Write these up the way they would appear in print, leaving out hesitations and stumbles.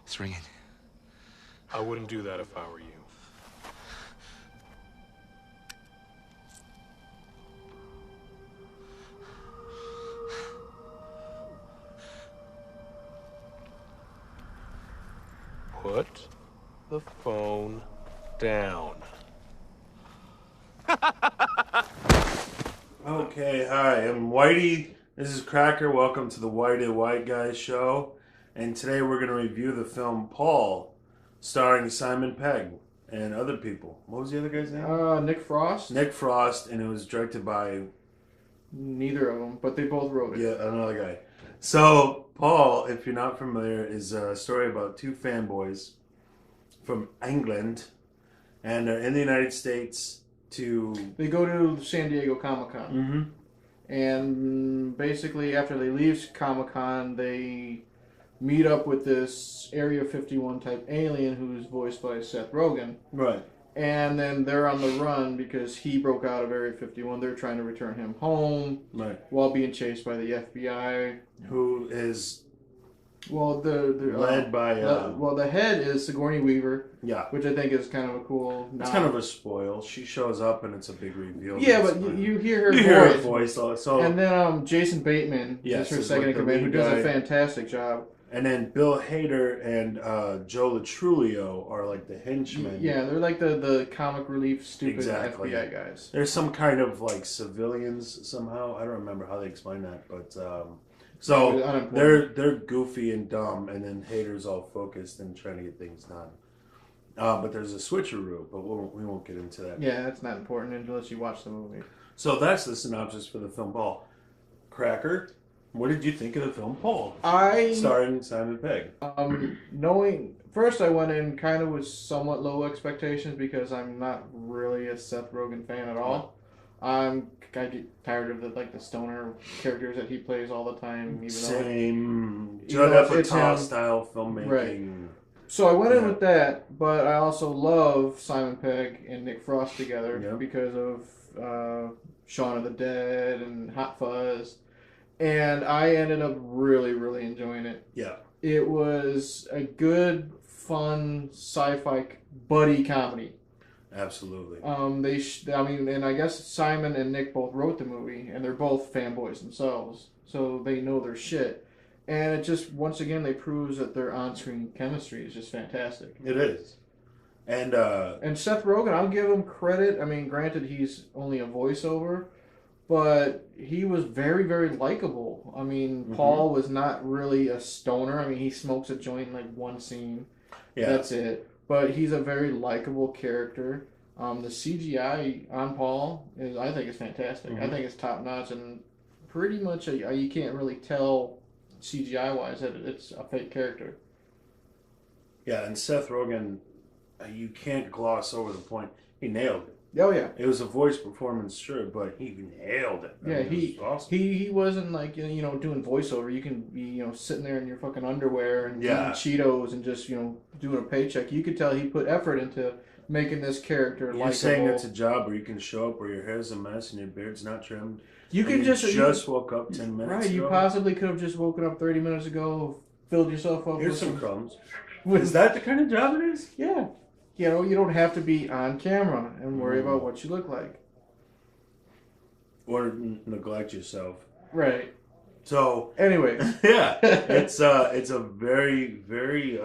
It's ringing. I wouldn't do that if I were you. Put the phone down. Okay, hi, I'm Whitey. This is Cracker. Welcome to the Whitey White Guy Show. And today we're going to review the film Paul, starring Simon Pegg and other people. What was the other guy's name? Nick Frost. Nick Frost, and it was directed by... Neither of them, but they both wrote it. Yeah, another guy. So, Paul, if you're not familiar, is a story about two fanboys from England, and they're in the United States to... They go to San Diego Comic-Con. Mm-hmm. And basically, after they leave Comic-Con, they meet up with this Area 51 type alien who's voiced by Seth Rogen. Right. And then they're on the run because he broke out of Area 51. They're trying to return him home while being chased by the FBI. Who is Well, led by... the head is Sigourney Weaver. Yeah. Which I think is kind of a cool nod. It's kind of a spoil. She shows up and it's a big reveal. Yeah, but you hear her voice. You hear her voice. So, and then Jason Bateman is her second in command, who does a fantastic job. And then Bill Hader and Joe Latrulio are like the henchmen. Yeah, they're like the comic relief stupid FBI guys. There's some kind of like civilians somehow. I don't remember how they explain that, but so they're goofy and dumb, and then Hader's all focused and trying to get things done. But there's a switcheroo, but we won't get into that. Yeah, that's not important unless you watch the movie. So that's the synopsis for the film Paul. Cracker, what did you think of the film Paul? Starring Simon Pegg. First I went in kind of with somewhat low expectations because I'm not really a Seth Rogen fan at all. I get tired of the stoner characters that he plays all the time. Same. Judd Apatow style filmmaking. Right. So I went in with that, but I also love Simon Pegg and Nick Frost together because of Shaun of the Dead and Hot Fuzz. And I ended up really, really enjoying it. Yeah. It was a good, fun sci-fi buddy comedy. Absolutely. And I guess Simon and Nick both wrote the movie, and they're both fanboys themselves, so they know their shit. And it just, once again, they proves that their on-screen chemistry is just fantastic. It is. And Seth Rogen, I'll give him credit. I mean, granted, he's only a voiceover, but he was very, very likable. I mean, Paul was not really a stoner. I mean, he smokes a joint in like one scene. Yeah. That's it. But he's a very likable character. The CGI on Paul I think is fantastic. I think it's top notch, and pretty much you can't really tell CGI wise that it's a fake character. Yeah, and Seth Rogen, you can't gloss over the point. He nailed it. Oh yeah, it was a voice performance, sure, but he nailed it. Yeah, he was awesome. He wasn't like doing voiceover. You can be sitting there in your fucking underwear and eating Cheetos and just doing a paycheck. You could tell he put effort into making this character likable. You're saying it's a job where you can show up where your hair's a mess and your beard's not trimmed. You could just woke up 10 minutes right, ago. you possibly could have just woken up 30 minutes ago, filled yourself up. Here's some crumbs. Is that the kind of job it is? Yeah. You don't have to be on camera and worry about what you look like. Or neglect yourself. Right. So anyway. Yeah. It's a very, very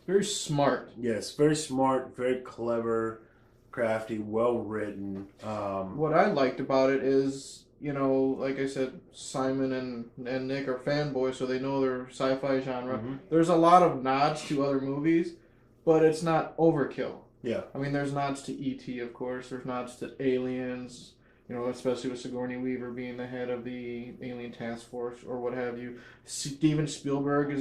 very smart. Yes, very smart, very clever, crafty, well written. What I liked about it is, like I said, Simon and Nick are fanboys, so they know their sci-fi genre. There's a lot of nods to other movies, but it's not overkill. Yeah. I mean, there's nods to E.T., of course. There's nods to Aliens, especially with Sigourney Weaver being the head of the Alien Task Force or what have you. Steven Spielberg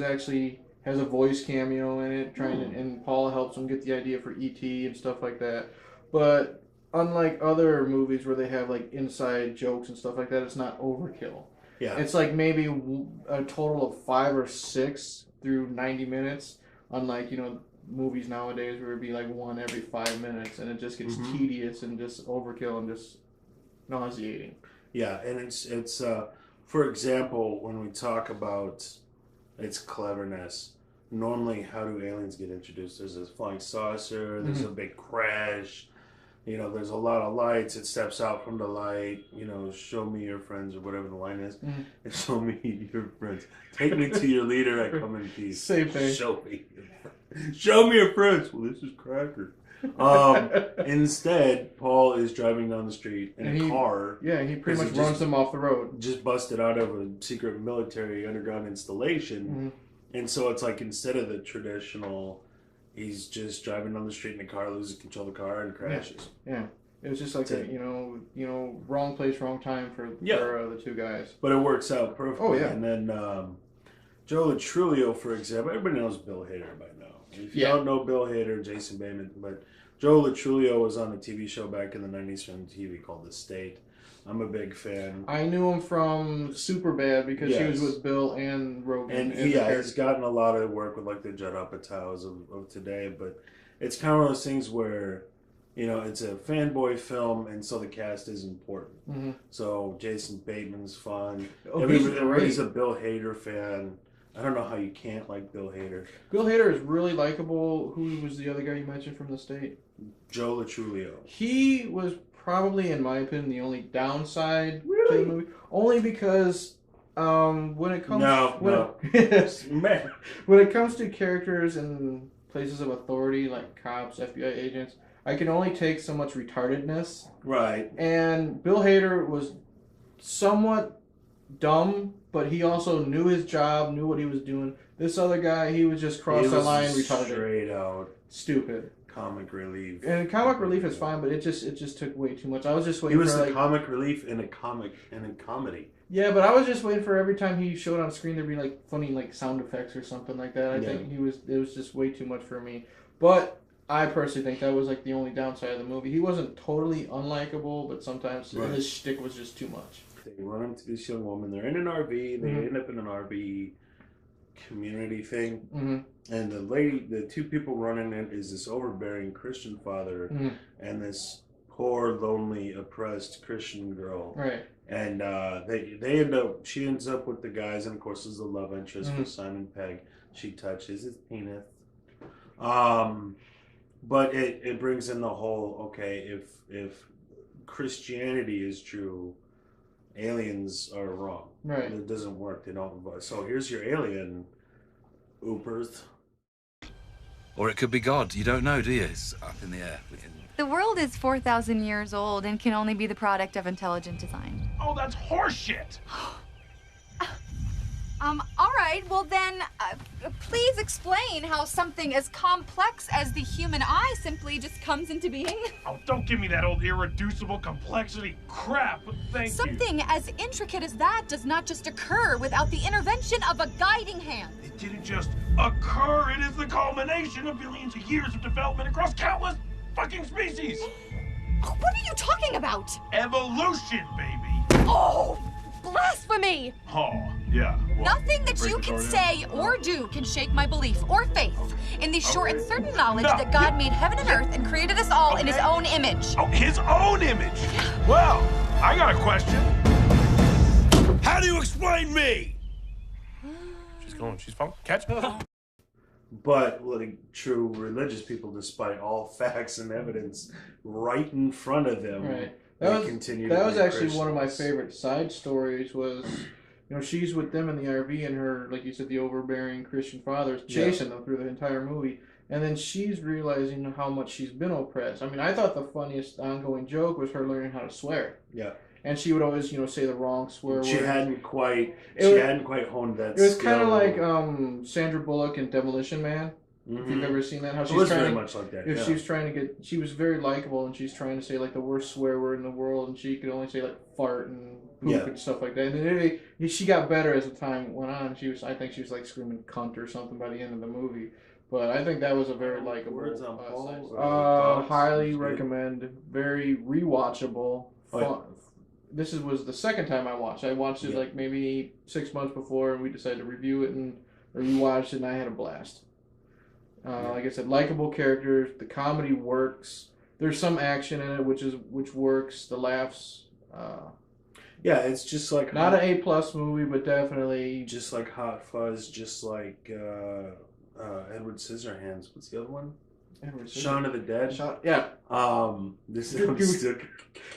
has a voice cameo in it, and Paul helps him get the idea for E.T. and stuff like that. But unlike other movies where they have like inside jokes and stuff like that, it's not overkill. Yeah. It's like maybe a total of 5 or 6 through 90 minutes, unlike, movies nowadays where it'd be like one every 5 minutes, and it just gets tedious and just overkill and just nauseating. Yeah, and it's for example, when we talk about its cleverness, normally how do aliens get introduced? There's this flying saucer, there's a big crash, there's a lot of lights, it steps out from the light, show me your friends or whatever the line is, and show me your friends. Take me to your leader, I come in peace. Same thing. Show me your friends. Well, this is Cracker. Instead, Paul is driving down the street in a car. Yeah, he pretty much runs them off the road. Just busted out of a secret military underground installation. And so it's like instead of the traditional, he's just driving down the street in a car, loses control of the car, and crashes. Yeah. It was just like wrong place, wrong time for the two guys. But it works out perfectly. Oh, yeah. And then Joe Trulio, for example, everybody knows Bill Hader by now. If you don't know Bill Hader, Jason Bateman, but Joe Trulio was on a TV show back in the 90s from TV called The State. I'm a big fan. I knew him from Superbad because he was with Bill and Rogen. And he's gotten a lot of work with like the Judd Apatows of today, but it's kind of one of those things where, it's a fanboy film, and so the cast is important. So Jason Bateman's fun. Everybody's a Bill Hader fan. I don't know how you can't like Bill Hader. Bill Hader is really likable. Who was the other guy you mentioned from The State? Joe Trulio. He was probably, in my opinion, the only downside to the movie. Only because when it comes when it comes to characters in places of authority like cops, FBI agents, I can only take so much retardedness. Right. And Bill Hader was somewhat dumb, but he also knew his job, knew what he was doing. This other guy, he was just crossed the line, retarded. Straight out. Stupid. Comic relief. And comic relief is fine, but it just took way too much. I was just waiting for... He was the comic relief in a comedy. Yeah, but I was just waiting for every time he showed on screen there'd be like funny like sound effects or something like that. I think it was just way too much for me. But I personally think that was like the only downside of the movie. He wasn't totally unlikable, but sometimes his shtick was just too much. They run into this young woman. They're in an RV. They end up in an RV community thing. And the two people running it is this overbearing Christian father and this poor, lonely, oppressed Christian girl. Right. And she ends up with the guys, and of course there's the love interest for Simon Pegg. She touches his penis. But it brings in the whole, if Christianity is true, aliens are wrong. Right. It doesn't work. They don't. So here's your alien, Oopers. Or it could be God. You don't know, do you? It's up in the air. The world is 4,000 years old and can only be the product of intelligent design. Oh, that's horseshit! All right, well then, please explain how something as complex as the human eye simply just comes into being. Oh, don't give me that old irreducible complexity crap. Thank you. Something as intricate as that does not just occur without the intervention of a guiding hand. It didn't just occur. It is the culmination of billions of years of development across countless fucking species. What are you talking about? Evolution, baby. Oh, blasphemy! Oh, yeah. Well, nothing that you can say or do can shake my belief or faith in the sure and certain knowledge that God made heaven and earth and created us all in his own image. Oh, his own image? Well, I got a question. How do you explain me? She's fine. Catch her. But like true religious people, despite all facts and evidence right in front of them, that was actually one of my favorite side stories. Was she's with them in the RV, and her, like you said, the overbearing Christian father is chasing them through the entire movie, and then she's realizing how much she's been oppressed. I mean, I thought the funniest ongoing joke was her learning how to swear. Yeah. And she would always, say the wrong swear word. She hadn't quite honed that. It was kind of like Sandra Bullock in Demolition Man. If you've ever seen that, how she's very much like that. She was trying to get, she was very likable, and she's trying to say like the worst swear word in the world, and she could only say like fart and poop and stuff like that. And then she got better as the time went on. I think she was like screaming cunt or something by the end of the movie. But I think that was a very likable. Words on Paul. Highly recommend. Very rewatchable. Fun. This was the second time I watched. I watched it like maybe 6 months before, and we decided to review it and rewatched it, and I had a blast. Like I said, likable characters. The comedy works. There's some action in it, which works. The laughs. It's just like not an A+ movie, but definitely just like Hot Fuzz, just like Edward Scissorhands. What's the other one? Edward Shaun of the Dead. Yeah. This Good, is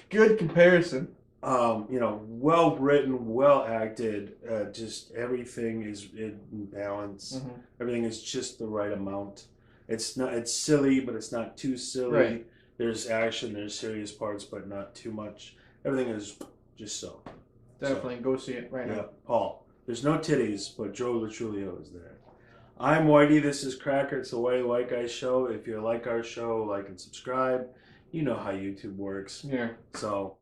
good comparison. Well written, well acted. Just everything is in balance. Mm-hmm. Everything is just the right amount. It's silly, but it's not too silly. Right. There's action, there's serious parts, but not too much. Everything is just so. Definitely go see it right Yeah, now. Paul. There's no titties, but Joe Latrulio is there. I'm Whitey. This is Cracker. It's the Whitey White Guy Show. If you like our show, like and subscribe. You know how YouTube works. Yeah. So